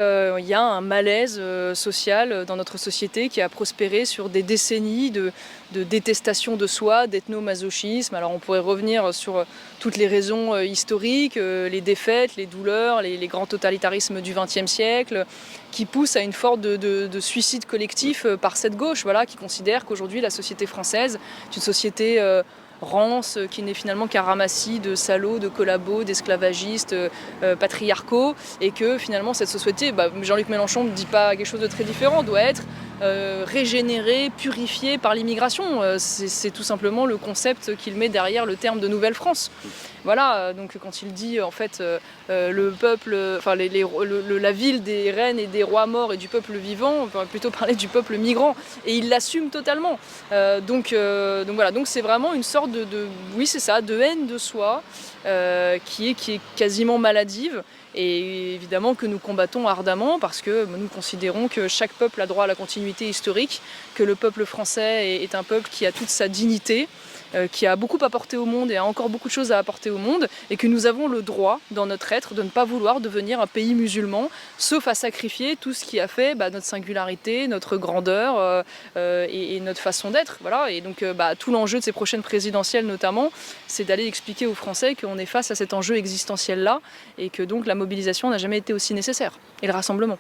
Il y a un malaise social dans notre société qui a prospéré sur des décennies de détestation de soi, d'ethnomasochisme. Alors on pourrait revenir sur toutes les raisons historiques, les défaites, les douleurs, les grands totalitarismes du XXe siècle, qui poussent à une forme de suicide collectif par cette gauche, voilà, qui considère qu'aujourd'hui la société française est une société rance, qui n'est finalement qu'un ramassis de salauds, de collabos, d'esclavagistes patriarcaux, et que finalement cette société, Jean-Luc Mélenchon ne dit pas quelque chose de très différent, doit être régénérée, purifiée par l'immigration. C'est tout simplement le concept qu'il met derrière le terme de Nouvelle-France. Voilà, donc quand il dit en fait le peuple, enfin la ville des reines et des rois morts et du peuple vivant, on peut plutôt parler du peuple migrant, et il l'assume totalement. Donc voilà, donc c'est vraiment une sorte oui c'est ça, de haine de soi qui est quasiment maladive, et évidemment que nous combattons ardemment parce que nous considérons que chaque peuple a droit à la continuité historique, que le peuple français est un peuple qui a toute sa dignité, qui a beaucoup apporté au monde et a encore beaucoup de choses à apporter au monde, et que nous avons le droit dans notre être de ne pas vouloir devenir un pays musulman, sauf à sacrifier tout ce qui a fait notre singularité, notre grandeur et notre façon d'être. Voilà. Et donc tout l'enjeu de ces prochaines présidentielles notamment, c'est d'aller expliquer aux Français qu'on est face à cet enjeu existentiel-là, et que donc la mobilisation n'a jamais été aussi nécessaire, et le rassemblement.